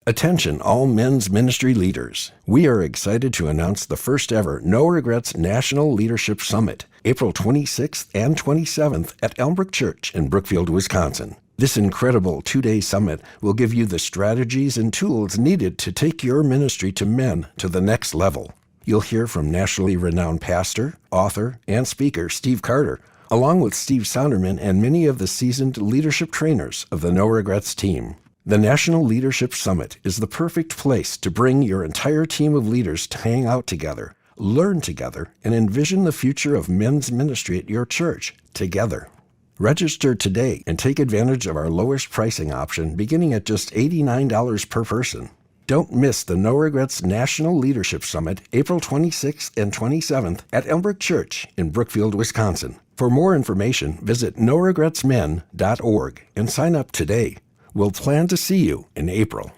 Attention all men's ministry leaders. We are excited to announce the first ever No Regrets National Leadership Summit, April 26th and 27th at Elmbrook Church in Brookfield, Wisconsin. This incredible 2-day summit will give you the strategies and tools needed to take your ministry to men to the next level. You'll hear from nationally renowned pastor, author, and speaker Steve Carter, along with Steve Sonderman and many of the seasoned leadership trainers of the No Regrets team. The National Leadership Summit is the perfect place to bring your entire team of leaders to hang out together, learn together, and envision the future of men's ministry at your church together. Register today and take advantage of our lowest pricing option beginning at just $89 per person. Don't miss the No Regrets National Leadership Summit, April 26th and 27th at Elmbrook Church in Brookfield, Wisconsin. For more information, visit noregretsmen.org and sign up today. We'll plan to see you in April.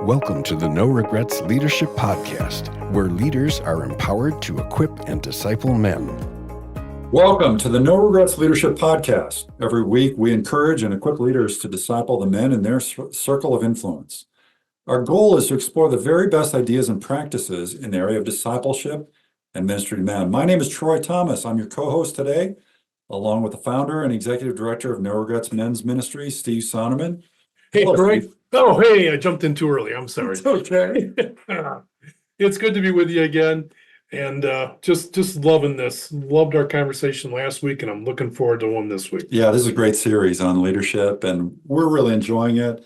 Welcome to the No Regrets Leadership Podcast, where leaders are empowered to equip and disciple men. Welcome to the No Regrets Leadership Podcast. Every week, we encourage and equip leaders to disciple the men in their circle of influence. Our goal is to explore the very best ideas and practices in the area of discipleship and ministry to men. My name is Troy Thomas. I'm your co-host today, along with the founder and executive director of No Regrets Men's Ministry, Steve Sonderman. Hey, Hello, Troy. Steve. Oh, hey, I jumped in too early. I'm sorry. It's okay. It's good to be with you again. And just loving this. Loved our conversation last week, and I'm looking forward to one this week. Yeah, this is a great series on leadership, and we're really enjoying it.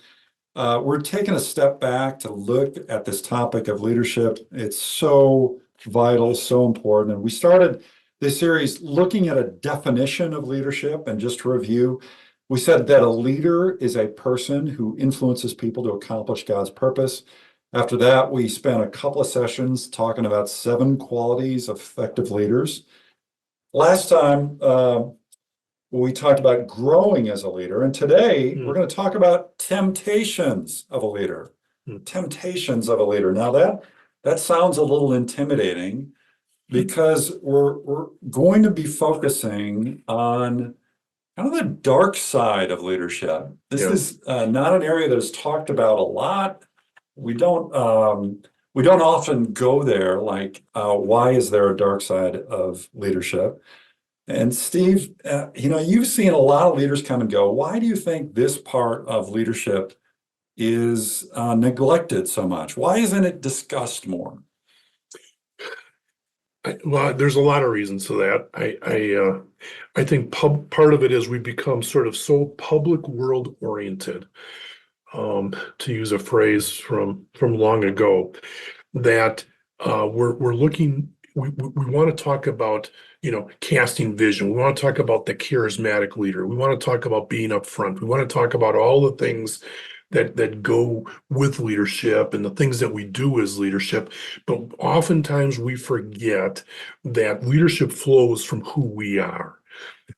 We're taking a step back to look at this topic of leadership. It's so vital, so important. And we started this series looking at a definition of leadership. And just to review, we said that a leader is a person who influences people to accomplish God's purpose. After that, we spent a couple of sessions talking about 7 qualities of effective leaders. Last time, we talked about growing as a leader. And today, we're going to talk about temptations of a leader. Temptations of a leader. Now, that sounds a little intimidating, because we're going to be focusing on kind of the dark side of leadership. This is not an area that is talked about a lot. We don't often go there, like, why is there a dark side of leadership? And Steve, you've seen a lot of leaders come and go. Why do you think this part of leadership is neglected so much? Why isn't it discussed more? Well, there's a lot of reasons to that. I think part of it is we become sort of so public world oriented, to use a phrase from long ago, that we're looking. We want to talk about casting vision. We want to talk about the charismatic leader. We want to talk about being up front. We want to talk about all the things that go with leadership and the things that we do as leadership. But oftentimes we forget that leadership flows from who we are.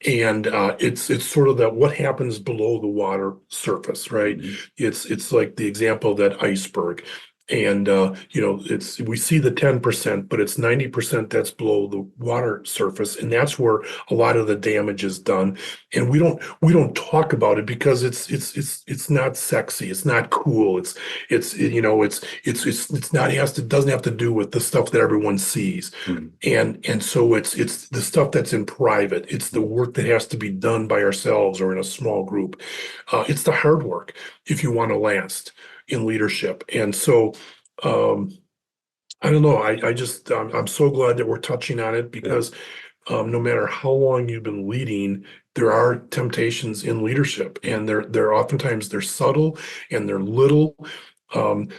And it's sort of that what happens below the water surface, right? Mm-hmm. It's like the example of that iceberg. And we see the 10%, but it's 90% that's below the water surface, and that's where a lot of the damage is done. And we don't talk about it because it's not sexy, it's not cool, it doesn't have to do with the stuff that everyone sees. Mm-hmm. And so it's the stuff that's in private. It's the work that has to be done by ourselves or in a small group. It's the hard work if you want to last in leadership. And so I don't know, I'm so glad that we're touching on it, because no matter how long you've been leading, there are temptations in leadership, and they're oftentimes they're subtle and they're little.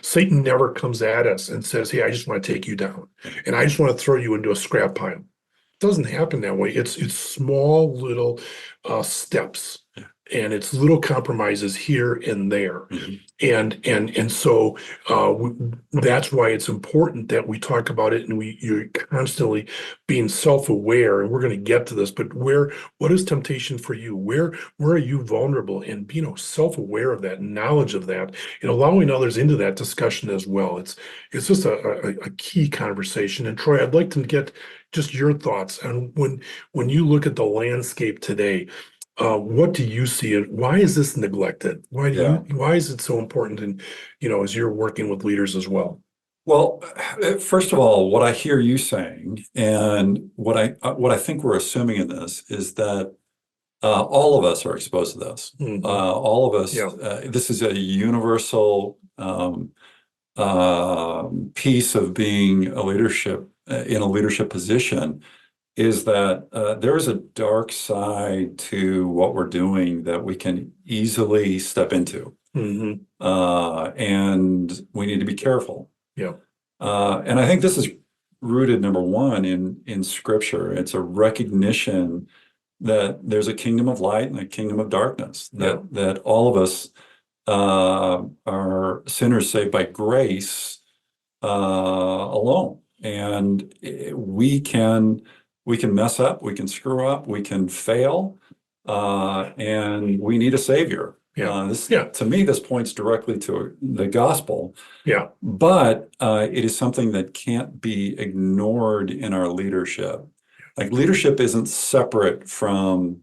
Satan never comes at us and says, hey, I just want to take you down and I just want to throw you into a scrap pile. It doesn't happen that way. It's small little steps. And it's little compromises here and there. Mm-hmm. And so that's why it's important that we talk about it, and you're constantly being self-aware. And we're going to get to this, but what is temptation for you? Where are you vulnerable? And being self-aware of that, knowledge of that, and allowing others into that discussion as well. It's just a key conversation. And Troy, I'd like to get just your thoughts on when you look at the landscape today. What do you see it? Why is this neglected? Yeah. Why is it so important? And, as you're working with leaders as well. Well, first of all, what I hear you saying, and what I think we're assuming in this is that all of us are exposed to this. Mhm. All of us. Yeah. This is a universal piece of being a leadership in a leadership position. Is that there is a dark side to what we're doing that we can easily step into, Mhm. and we need to be careful. Yeah. And I think this is rooted, number one, in Scripture. It's a recognition that there's a kingdom of light and a kingdom of darkness. That all of us are sinners saved by grace alone, and we can mess up, we can screw up, we can fail, and we need a savior. To me, this points directly to the gospel. Yeah. But it is something that can't be ignored in our leadership. Like, leadership isn't separate from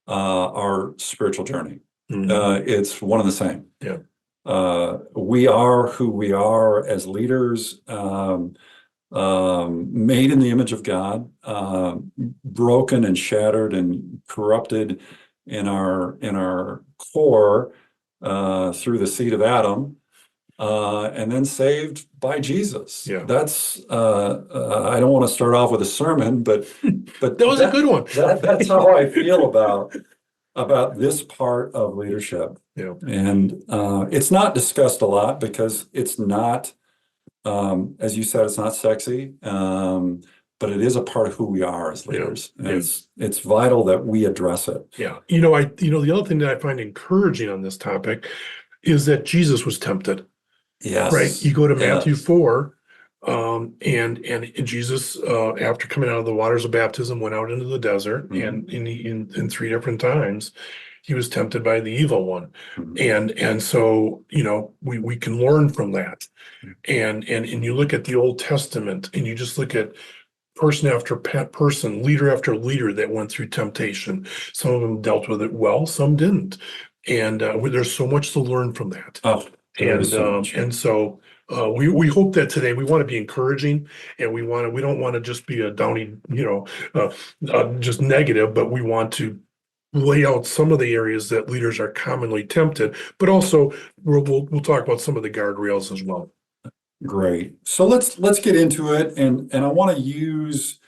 our spiritual journey. Mhm. It's one and the same. Yeah. We are who we are as leaders, made in the image of God, broken and shattered and corrupted in our core through the seed of Adam, and then saved by Jesus. Yeah. That's I don't want to start off with a sermon, but That was a good one. That's how I feel about this part of leadership. Yeah. And it's not discussed a lot because it's not, as you said, it's not sexy, but it is a part of who we are as leaders. Yeah. And it's vital that we address it. Yeah. The other thing that I find encouraging on this topic is that Jesus was tempted. Yes. Right. You go to Matthew Yes. 4, and Jesus, after coming out of the waters of baptism, went out into the desert, Mhm. and in 3 different times, he was tempted by the evil one. Mhm. And so, we can learn from that. And you look at the Old Testament, and you just look at person after person, leader after leader that went through temptation. Some of them dealt with it well, some didn't. And there's so much to learn from that. Oh, there is so And much. we hope that today we want to be encouraging, and we don't want to just be a downy, just negative, but we want to lay out some of the areas that leaders are commonly tempted, but also we'll talk about some of the guardrails as well. Great. So let's get into it, and I want to use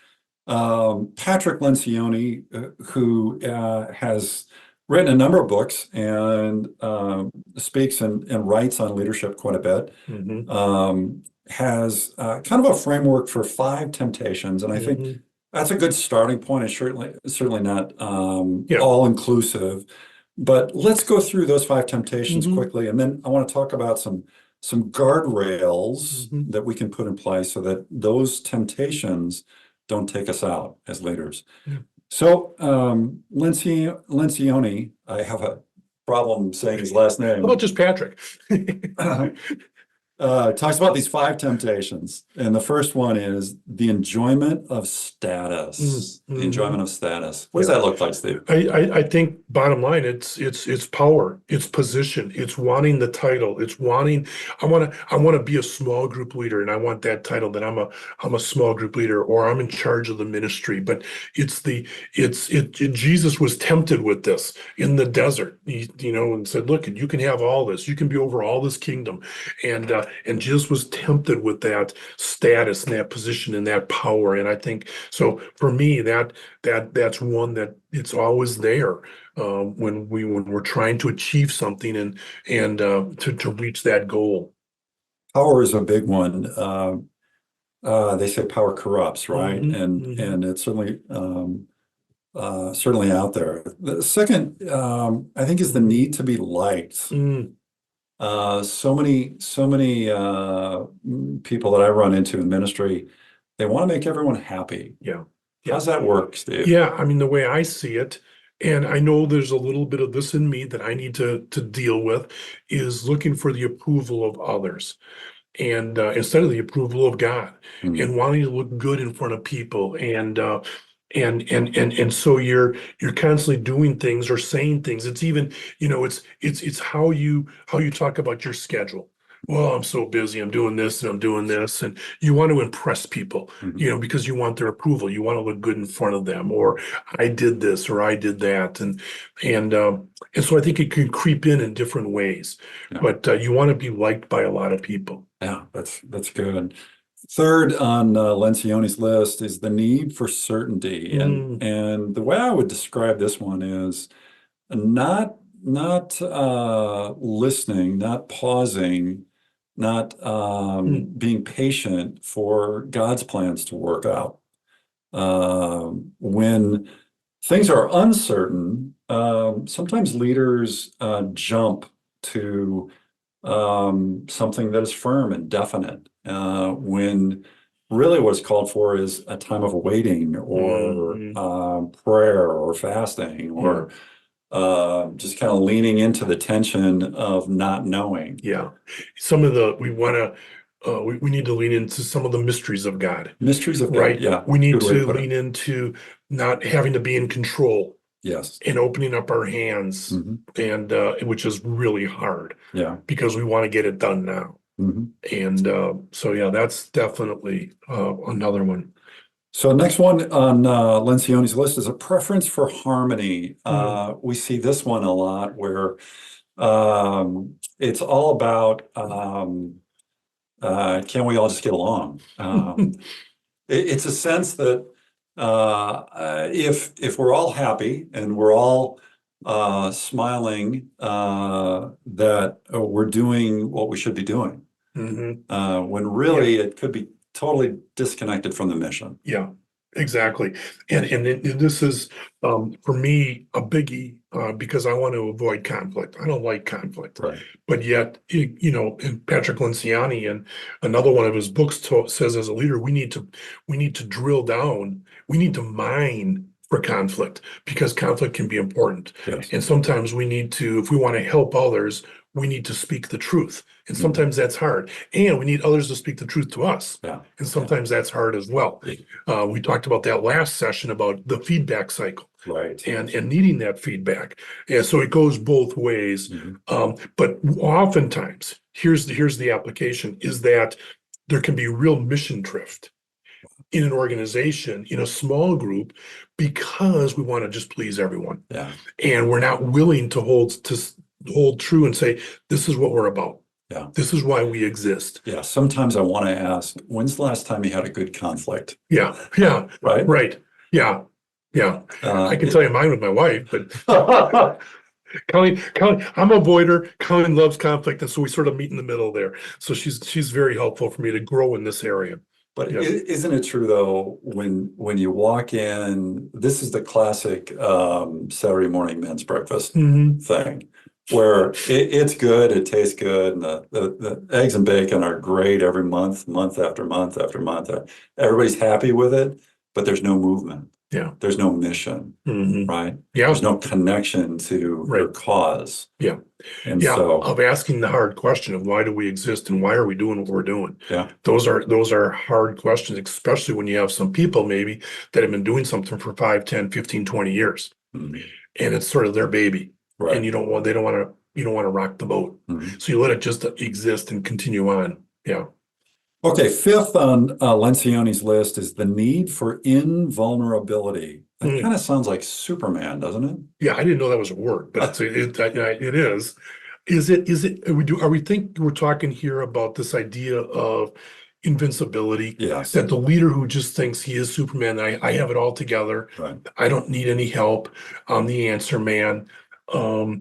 Patrick Lencioni, who has written a number of books and speaks and writes on leadership quite a bit. Mhm. Has kind of a framework for 5 temptations, and I think Mhm. that's a good starting point. It's certainly not Yeah. all inclusive, but let's go through those 5 temptations Mhm. quickly, and then I want to talk about some guardrails Mhm. that we can put in place so that those temptations don't take us out as leaders. Yeah. So Lencioni, I have a problem saying his last How name. about just Patrick? Talks about these 5 temptations, and the first one is the enjoyment of status. The enjoyment of status. What does that look like, Steve? I think bottom line, it's power, it's position, it's wanting the title, it's wanting. I want to be a small group leader, and I want that title that I'm a small group leader, or I'm in charge of the ministry. But Jesus was tempted with this in the desert, and said, "Look, you can have all this, you can be over all this kingdom," and Jesus was tempted with that status and that position and that power. And I think so for me, that's one that it's always there when we're trying to achieve something and to reach that goal. Power is a big one. They say power corrupts, right? Mhm, And mhm. and it's certainly out there. The second, I think, is the need to be liked. Mm, So many people that I run into in ministry, they want to make everyone happy. yeah. How's that work, Steve? Yeah, I mean, the way I see it, and I know there's a little bit of this in me that I need to deal with, is looking for the approval of others, and instead of the approval of God, Hmm. and wanting to look good in front of people, and And so you're constantly doing things or saying things. It's even, it's how you talk about your schedule. Well, I'm so busy, I'm doing this and I'm doing this. And you want to impress people, Mhm. because you want their approval. You want to look good in front of them, or I did this or I did that. And so I think it can creep in different ways. Yeah. But you want to be liked by a lot of people. Yeah, that's good. Third on Lencioni's list is the need for certainty, and the way I would describe this one is not listening, not pausing, not being patient for God's plans to work out. When things are uncertain, sometimes leaders jump to something that is firm and definite, when really what's called for is a time of waiting or prayer or fasting or just kind of leaning into the tension of not knowing. Yeah. We need to lean into some of the mysteries of God, Mysteries of God, right? yeah. We need Good way to put it. lean into not having to be in control Yes. and opening up our hands, Mhm. and which is really hard Yeah. because we want to get it done now. Mhm. And so, yeah, that's definitely another one. So next one on Lencioni's list is a preference for harmony. We see this one a lot where it's all about can we all just get along? It's a sense that if we're all happy and we're all smiling, that we're doing what we should be doing, when really it could be totally disconnected from the mission. Yeah, exactly. And this is, for me, a biggie, because I want to avoid conflict. I don't like conflict. Right. But yet, and Patrick Lencioni, and another one of his books says, as a leader, we need to drill down, we need to mine for conflict, because conflict can be important. Yes. And sometimes we need to, if we want to help others, we need to speak the truth. And sometimes that's hard. And we need others to speak the truth to us. Yeah. And sometimes that's hard as well. We talked about that last session about the feedback cycle. Right. And needing that feedback. And so it goes both ways. But oftentimes, here's the application, is that there can be real mission drift in an organization, in a small group, because we want to just please everyone. Yeah. And we're not willing to hold true and say, this is what we're about. Yeah. This is why we exist. Yeah. Sometimes I want to ask, when's the last time you had a good conflict? Yeah. Yeah. Right. Right. Yeah. Yeah. I can tell you mine with my wife, but Colleen, I'm a avoider. Colleen loves conflict, and so we sort of meet in the middle there. So she's very helpful for me to grow in this area. But Yeah. isn't it true though, when you walk in, this is the classic Saturday morning men's breakfast thing, where it's good, it tastes good, and the eggs and bacon are great every month after month after month. Everybody's happy with it, but there's no movement. Yeah. There's no mission, right? Yeah. There's no connection to your cause. Yeah. And Yeah. so Of asking the hard question of why do we exist and why are we doing what we're doing? yeah. Those are hard questions, especially when you have some people maybe that have been doing something for 5, 10, 15, 20 years. And it's sort of their baby. Right. And you don't want to rock the boat. So you let it just exist and continue on. Yeah. Okay, fifth on Lencioni's list is the need for invulnerability. That kind of sounds like Superman, doesn't it? Yeah, I didn't know that was a word, but it is. We're talking here about this idea of invincibility? Yes. That the leader who just thinks he is Superman, I have it all together. Right. I don't need any help. I'm the answer man. I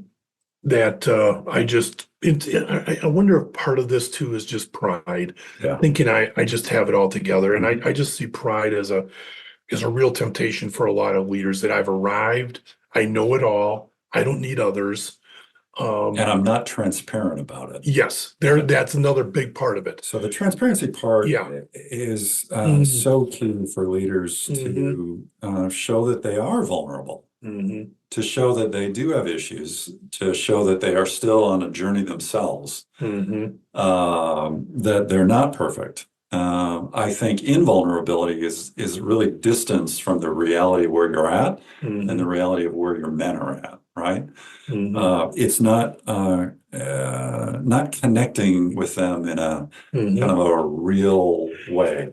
wonder if part of this too is just pride, Yeah. thinking I just have it all together. And I just see pride as a real temptation for a lot of leaders, that I've arrived, I know it all, I don't need others. And I'm not transparent about it. Yes, that's another big part of it. So the transparency part Yeah. is so key for leaders to show that they are vulnerable, to show that they do have issues, to show that they are still on a journey themselves, that they're not perfect, I think invulnerability is really distance from the reality of where you're at and the reality of where your men are at, right? It's not connecting with them in a kind of a real way.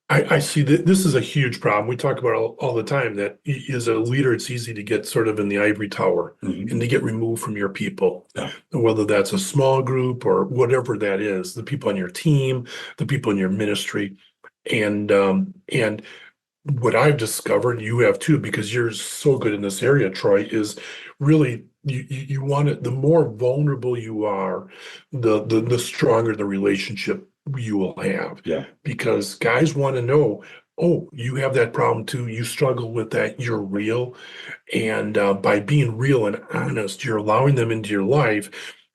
I see that this is a huge problem. We talk about all the time that as a leader, it's easy to get sort of in the ivory tower and to get removed from your people. Yeah. Whether that's a small group or whatever that is, the people on your team, the people in your ministry. And what I've discovered, you have too, because you're so good in this area, Troy, is really you want it, the more vulnerable you are, the stronger the relationship you will have. Yeah. Because guys want to know, oh, you have that problem too, you struggle with that, you're real. And by being real and honest, you're allowing them into your life,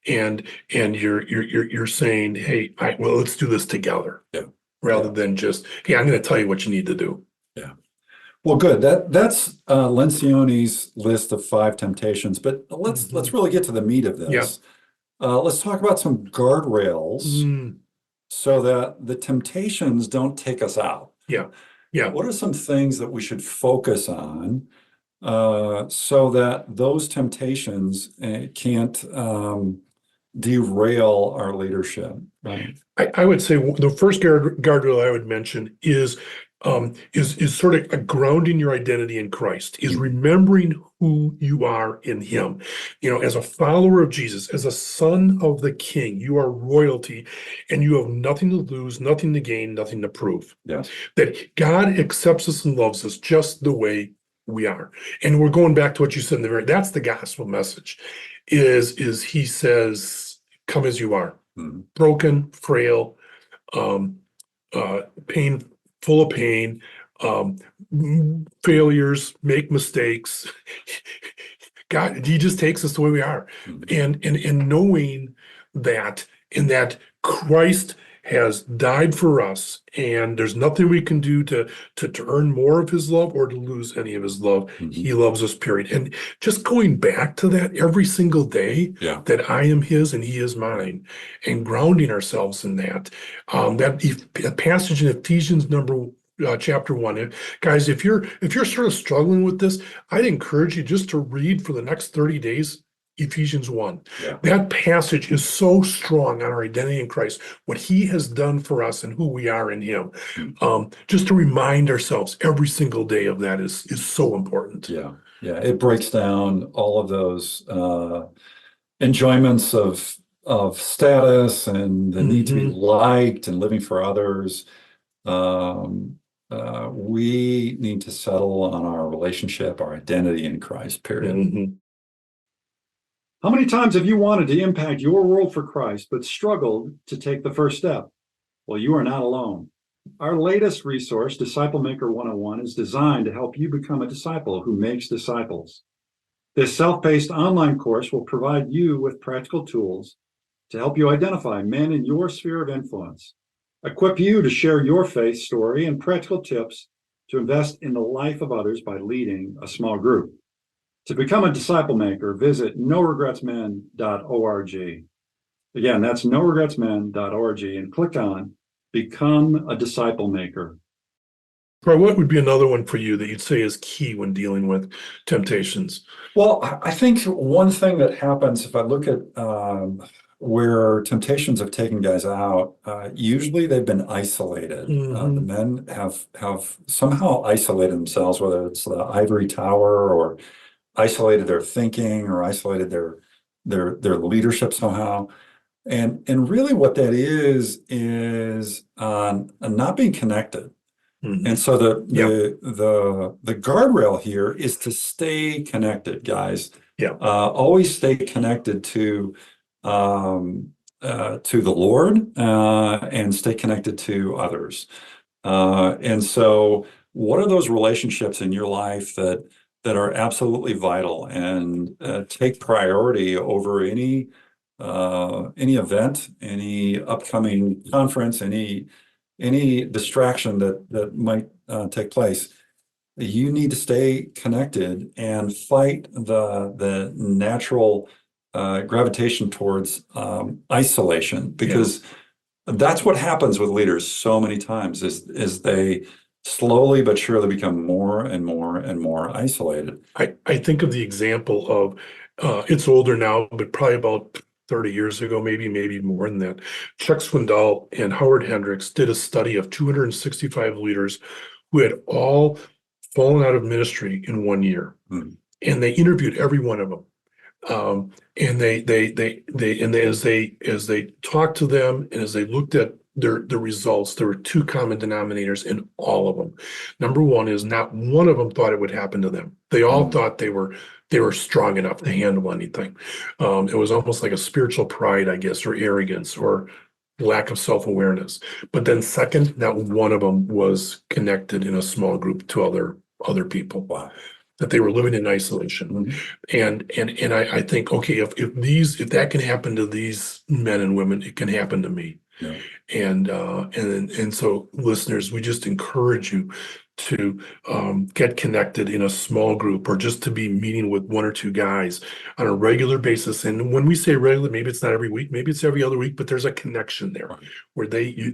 and you're saying, hey, well, let's do this together. Yeah. Rather than just, hey, I'm going to tell you what you need to do. Yeah. Well, good. That's Lencioni's list of 5 temptations, but let's really get to the meat of this. Let's talk about some guardrails so that the temptations don't take us out. Yeah. What are some things that we should focus on so that those temptations can't derail our leadership? Right. I would say the first guardrail I would mention is sort of grounding your identity in Christ, is remembering who you are in Him. As a follower of Jesus, as a son of the King, you are royalty, and you have nothing to lose, nothing to gain, nothing to prove. Yes. That God accepts us and loves us just the way we are. And we're going back to what you said in the that's the gospel message, is He says, come as you are. Broken, frail, pain, full of pain, failures, make mistakes. God, He just takes us the way we are. And knowing that, in that Christ has died for us, and there's nothing we can do to earn more of His love or to lose any of His love. He loves us, period. And just going back to that every single day, that I am His and He is mine, and grounding ourselves in that. That passage in Ephesians chapter 1. Guys, if you're sort of struggling with this, I'd encourage you just to read for the next 30 days Ephesians 1. That passage is so strong on our identity in Christ, what He has done for us and who we are in Him. Just to remind ourselves every single day of that is so important. Yeah. It breaks down all of those enjoyments of status and the need to be liked and living for others. We need to settle on our relationship, our identity in Christ, period. How many times have you wanted to impact your world for Christ, but struggled to take the first step? Well, you are not alone. Our latest resource, Disciple Maker 101, is designed to help you become a disciple who makes disciples. This self-paced online course will provide you with practical tools to help you identify men in your sphere of influence, equip you to share your faith story, and practical tips to invest in the life of others by leading a small group. To become a disciple maker, visit noregretsmen.org. Again, that's noregretsmen.org, and click on Become a Disciple Maker. Or what would be another one for you that you'd say is key when dealing with temptations? Well, I think one thing that happens, if I look at where temptations have taken guys out, usually they've been isolated. The men have somehow isolated themselves, whether it's the ivory tower or isolated their thinking or isolated their leadership somehow. And really what that is not being connected. And so the guardrail here is to stay connected, guys. Always stay connected to the Lord and stay connected to others. And so what are those relationships in your life that are absolutely vital and take priority over any event, any upcoming conference, any distraction that might take place? You need to stay connected and fight the natural gravitation towards isolation, because That's what happens with leaders so many times is they slowly but surely become more and more and more isolated. I think of the example of, it's older now, but probably about 30 years ago, maybe more than that. Chuck Swindoll and Howard Hendricks did a study of 265 leaders who had all fallen out of ministry in 1 year. Hmm. And they interviewed every one of them. And as they talked to them and as they looked at the results, there were two common denominators in all of them. Number one is not one of them thought it would happen to them. They all thought they were strong enough to handle anything. It was almost like a spiritual pride, I guess, or arrogance or lack of self-awareness. But then second, not one of them was connected in a small group to other people. Wow. That they were living in isolation. And I think, okay, if that can happen to these men and women, it can happen to me. Yeah. And so listeners, we just encourage you to get connected in a small group or just to be meeting with one or two guys on a regular basis. And when we say regular, maybe it's not every week, maybe it's every other week, but there's a connection there where you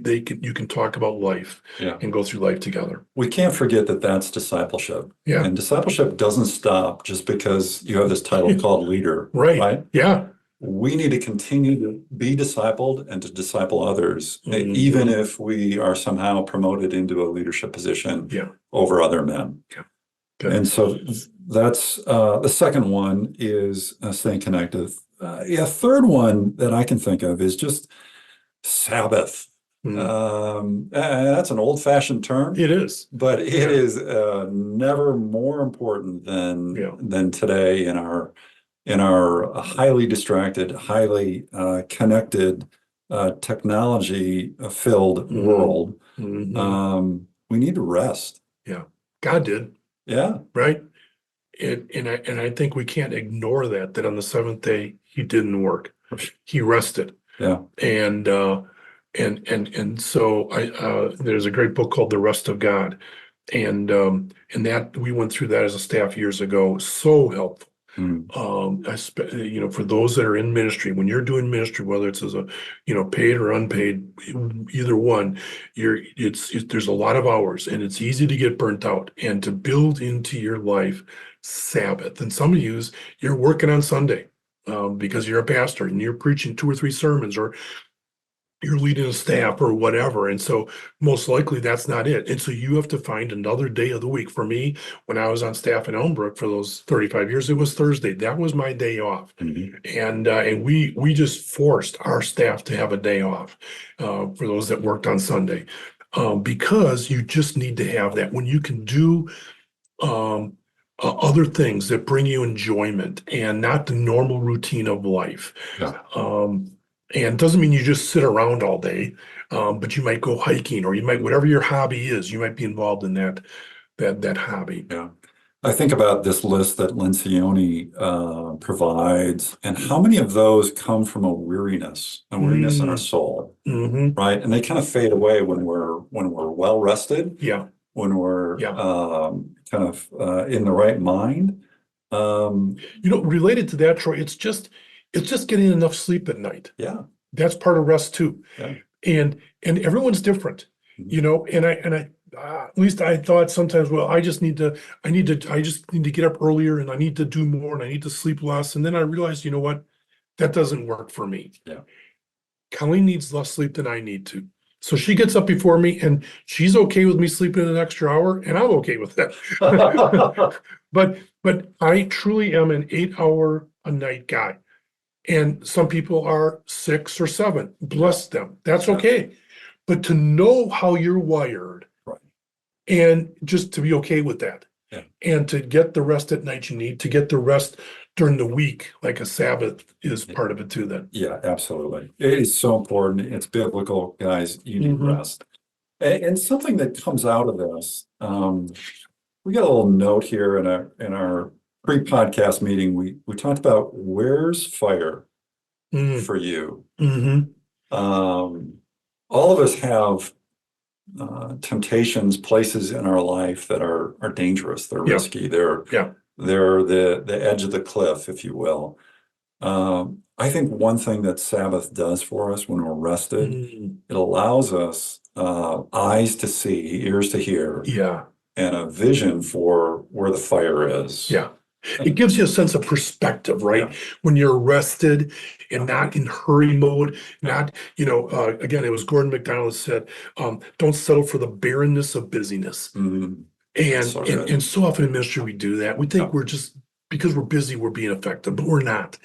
can talk about life and go through life together. We can't forget that that's discipleship. Yeah. And discipleship doesn't stop just because you have this title called leader. Right. Yeah. We need to continue to be discipled and to disciple others, Mhm. even if we are somehow promoted into a leadership position over other men. Yeah. Good. And so that's the second one is staying connected. Third one that I can think of is just Sabbath. That's an old-fashioned term. It is. But it is never more important than today in our highly distracted, highly connected, technology-filled world. We need to rest. Yeah, God did. Yeah, right. And I think we can't ignore that on the seventh day he didn't work. He rested. Yeah. And so there's a great book called The Rest of God. And that we went through that as a staff years ago. So helpful. For those that are in ministry, when you're doing ministry, whether it's as a, paid or unpaid, either one, there's a lot of hours and it's easy to get burnt out and to build into your life Sabbath. And some of you're working on Sunday because you're a pastor and you're preaching 2 or 3 sermons or you're leading a staff or whatever. And so most likely that's not it. And so you have to find another day of the week. For me, when I was on staff in Elmbrook for those 35 years, it was Thursday. That was my day off. And we just forced our staff to have a day off for those that worked on Sunday because you just need to have that when you can do other things that bring you enjoyment and not the normal routine of life. And it doesn't mean you just sit around all day, but you might go hiking or you might, whatever your hobby is, you might be involved in that hobby. Yeah. I think about this list that Lencioni provides and how many of those come from a weariness in our soul, right? And they kind of fade away when we're well rested. Yeah. When we're kind of in the right mind. Related to that, Troy, it's just getting enough sleep at night. Yeah. That's part of rest too. Yeah. And everyone's different, and I at least I thought sometimes, well, I just need to get up earlier and I need to do more and I need to sleep less. And then I realized, you know what, that doesn't work for me. Yeah. Colleen needs less sleep than I need to. So she gets up before me and she's okay with me sleeping an extra hour and I'm okay with that. But I truly am an 8-hour a night guy. And some people are 6 or 7. Bless them. That's okay. But to know how you're wired and just to be okay with that and to get the rest at night you need, to get the rest during the week, like a Sabbath is part of it too then. Yeah, absolutely. It is so important. It's biblical, guys. You need rest. And something that comes out of this, we got a little note here in our pre-podcast meeting. We talked about where's fire for you. All of us have temptations, places in our life that are dangerous. They're risky. They're the edge of the cliff, if you will. I think one thing that Sabbath does for us when we're rested, Mm, it allows us eyes to see, ears to hear, yeah, and a vision for where the fire is. yeah. It gives you a sense of perspective, right? Yeah. When you're rested and not in hurry mode, not, again, it was Gordon MacDonald said, don't settle for the barrenness of busyness. Mhm. And, So and good. and so often in ministry we do that. We think Yeah. we're just because we're busy, we're being effective, but we're not.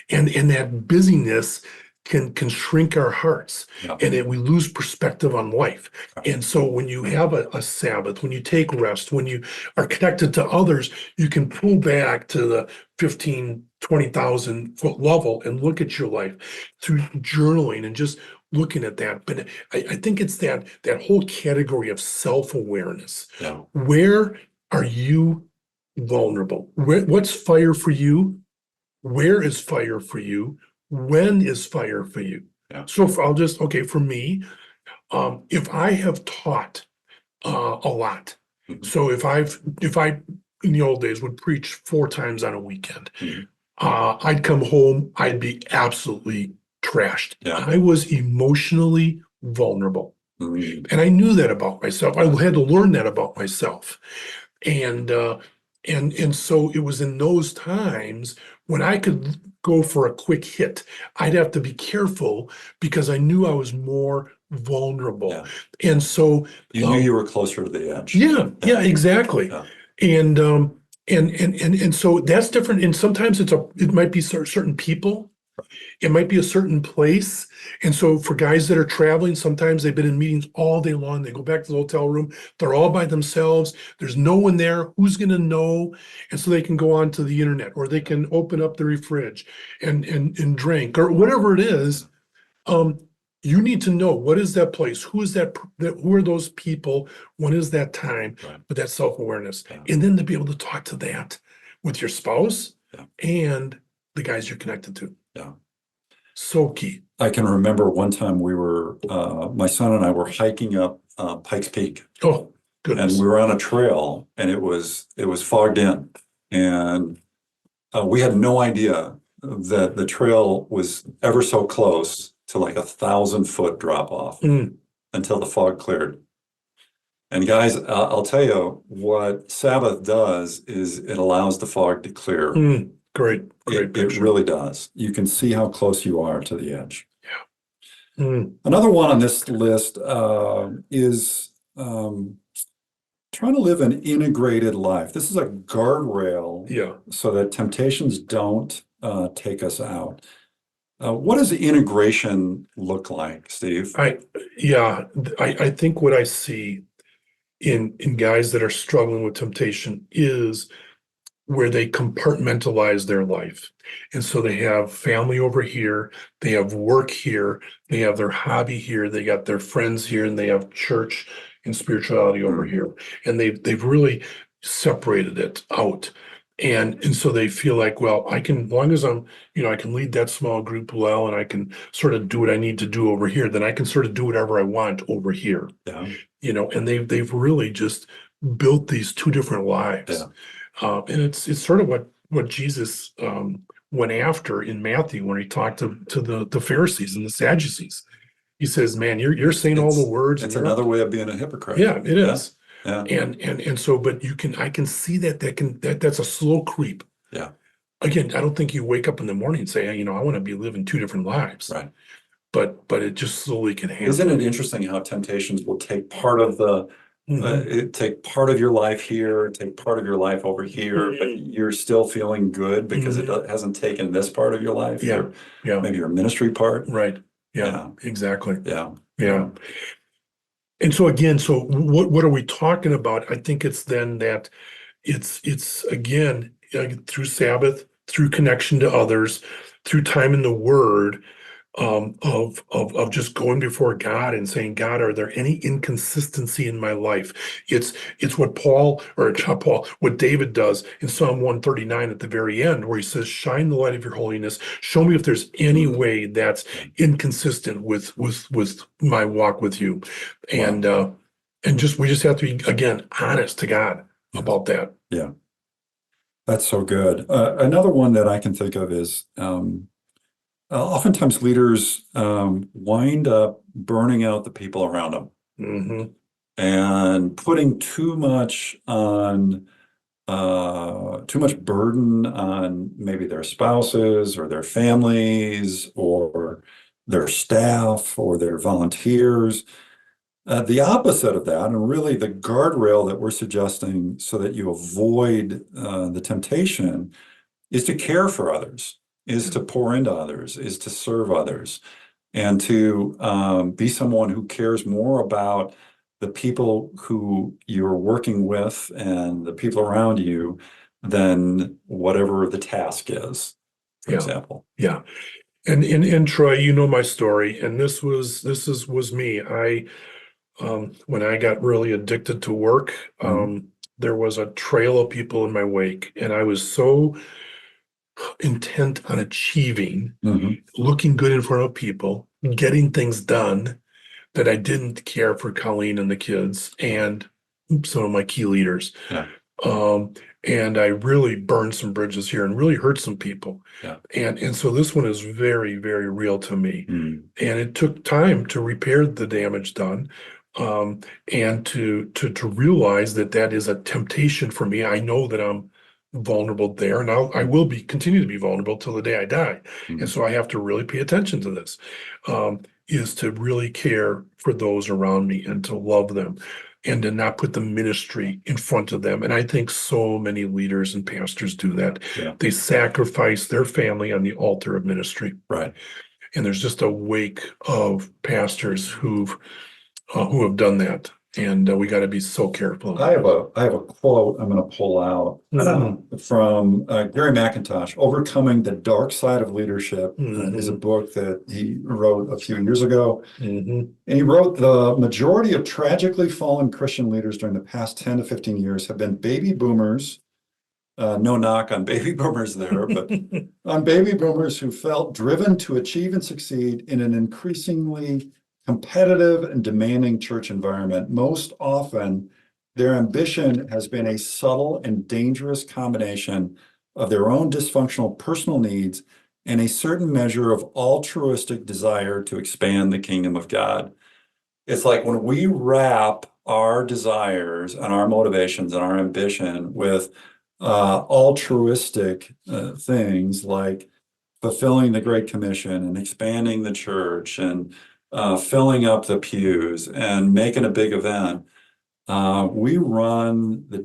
And that busyness can shrink our hearts, Yeah. and we lose perspective on life. And so when you have a Sabbath, when you take rest, when you are connected to others, you can pull back to the 15, 20,000 foot level and look at your life through journaling and just looking at that. But I think it's that whole category of self-awareness. Yeah. Where are you vulnerable? What's fire for you? Where is fire for you? When is fire for you? Yeah. So for me, if I have taught a lot, Mhm. so if I in the old days would preach 4 times on a weekend, Mhm. I'd come home, I'd be absolutely trashed. Yeah. I was emotionally vulnerable. Mhm. And I knew that about myself. I had to learn that about myself. And and so it was in those times when I could go for a quick hit. I'd have to be careful because I knew I was more vulnerable. Yeah. And so You knew you were closer to the edge. yeah, exactly. Yeah. And and so that's different. And sometimes it might be certain people. It might be a certain place. And so for guys that are traveling, sometimes they've been in meetings all day long. They go back to the hotel room. They're all by themselves. There's no one there. Who's going to know? And so they can go onto the internet or they can open up the fridge and drink or whatever it is. Um, you need to know what is that place? Who is who are those people? When is that time? Right. With that self-awareness. Yeah. And then to be able to talk to that with your spouse Yeah. and the guys you're connected to. Yeah. So key. I can remember one time my son and I were hiking up Pikes Peak, Oh, and goodness. we were on a trail, and it was fogged in, and we had no idea that the trail was ever so close to like 1,000-foot drop off Mm, until the fog cleared. And guys, I'll tell you what Sabbath does is it allows the fog to clear. great It picture. really does. You can see how close you are to the edge. Mm, Another one on this list is trying to live an integrated life. This is a guardrail yeah. so that temptations don't take us out. What does integration look like, Steve? I think what I see in guys that are struggling with temptation is where they compartmentalize their life. And so they have family over here, they have work here, they have their hobby here, they got their friends here, and they have church and spirituality over here. And they've really separated it out. And so they feel like, well, I can, as long as I can lead that small group well, and I can sort of do what I need to do over here, then I can sort of do whatever I want over here. Yeah. And they've really just built these two different lives. Yeah. And it's sort of what Jesus went after in Matthew when he talked to the Pharisees and the Sadducees. He says, "Man, you're saying all the words." It's and another way of being a hypocrite. yeah, it is. Yeah. And so, but I can see that's a slow creep. Yeah. Again, I don't think you wake up in the morning and say, I want to be living two different lives. Right. But it just slowly can happen. Isn't it interesting how temptations will take part of take part of your life here, take part of your life over here, but you're still feeling good because it hasn't taken this part of your life. Yeah. Yeah. Maybe your ministry part. Right. Yeah. Exactly. Yeah. Yeah. And so again, what are we talking about? I think it's then that it's again through Sabbath, through connection to others, through time in the Word, of just going before God and saying, God, are there any inconsistency in my life? It's what what David does in Psalm 139 at the very end, where he says, shine the light of your holiness. Show me if there's any way that's inconsistent with my walk with you. And we just have to be, again, honest to God about that. Yeah. That's so good. Another one that I can think of is oftentimes leaders wind up burning out the people around them Hmm. and putting too much burden on maybe their spouses or their families or their staff or their volunteers. The opposite of that, and really the guardrail that we're suggesting so that you avoid the temptation, is to care for others, is to pour into others, is to serve others, and to be someone who cares more about the people who you're working with and the people around you than whatever the task is, for Yeah. example. Yeah. And Troy, you know my story, and this was me. When I got really addicted to work, there was a trail of people in my wake, and I was so intent on achieving, Mhm. looking good in front of people, getting things done, that I didn't care for Colleen and the kids and some of my key leaders. Yeah. Um, and I really burned some bridges here and really hurt some people. Yeah. And so this one is very, very real to me. Mm. And it took time to repair the damage done, and to realize that that is a temptation for me. I know that I'm vulnerable there, and I will be continue to be vulnerable till the day I die. And Mm. so I have to really pay attention to this, is to really care for those around me and to love them and to not put the ministry in front of them. And I think so many leaders and pastors do that. Yeah. They sacrifice their family on the altar of ministry. Right. And there's just a wake of pastors who have done that. And we got to be so careful. I have a quote I'm going to pull out from Gary McIntosh. Overcoming the Dark Side of Leadership is a book that he wrote a few years ago. Mhm. And he wrote, the majority of tragically fallen Christian leaders during the past 10 to 15 years have been baby boomers. No knock on baby boomers there, but on baby boomers who felt driven to achieve and succeed in an increasingly competitive and demanding church environment. Most often, their ambition has been a subtle and dangerous combination of their own dysfunctional personal needs and a certain measure of altruistic desire to expand the kingdom of God. It's like when we wrap our desires and our motivations and our ambition with altruistic things like fulfilling the Great Commission and expanding the church and filling up the pews and making a big event, we run the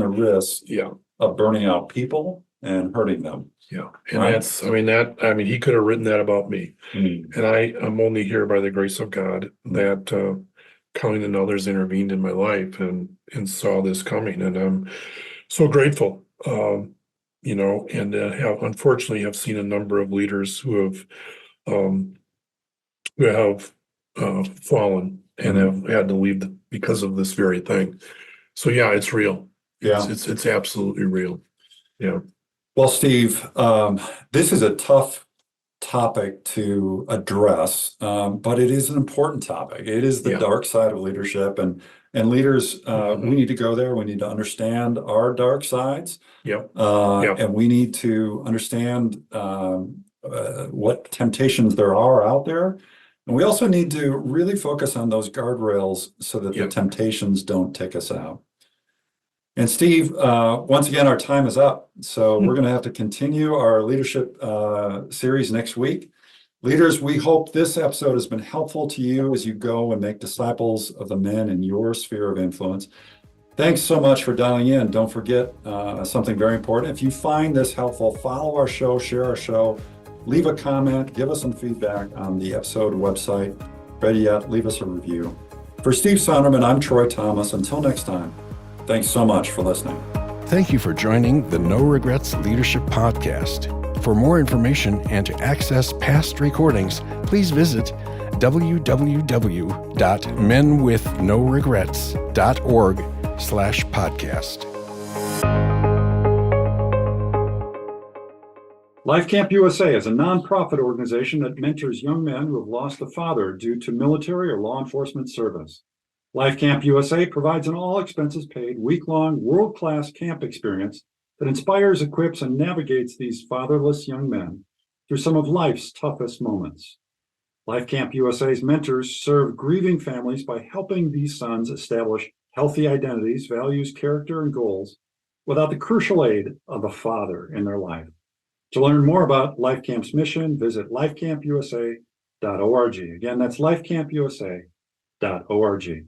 risk Yeah. of burning out people and hurting them. Yeah. And Right. he could have written that about me. Mm. And I'm only here by the grace of God that Colleen and others intervened in my life and saw this coming. And I'm so grateful, and unfortunately have seen a number of leaders who have fallen and have had to leave because of this very thing. So yeah, it's real. Yeah. It's absolutely real. Yeah. Well, Steve, this is a tough topic to address, but it is an important topic. It is the Yeah. dark side of leadership, and leaders, we need to go there. We need to understand our dark sides, Yep. and we need to understand what temptations there are out there. And we also need to really focus on those guardrails so that the Yep. temptations don't take us out. And Steve, once again, our time is up. So we're going to have to continue our leadership series next week. Leaders, we hope this episode has been helpful to you as you go and make disciples of the men in your sphere of influence. Thanks so much for dialing in. Don't forget something very important. If you find this helpful, follow our show, share our show, leave a comment, give us some feedback on the episode website. Ready yet? Leave us a review. For Steve Sonderman, I'm Troy Thomas. Until next time, thanks so much for listening. Thank you for joining the No Regrets Leadership Podcast. For more information and to access past recordings, please visit www.menwithnoregrets.org/podcast. Life Camp USA is a nonprofit organization that mentors young men who have lost a father due to military or law enforcement service. Life Camp USA provides an all-expenses-paid, week-long, world-class camp experience that inspires, equips, and navigates these fatherless young men through some of life's toughest moments. Life Camp USA's mentors serve grieving families by helping these sons establish healthy identities, values, character, and goals without the crucial aid of a father in their life. To learn more about Life Camp's mission, visit lifecampusa.org. Again, that's lifecampusa.org.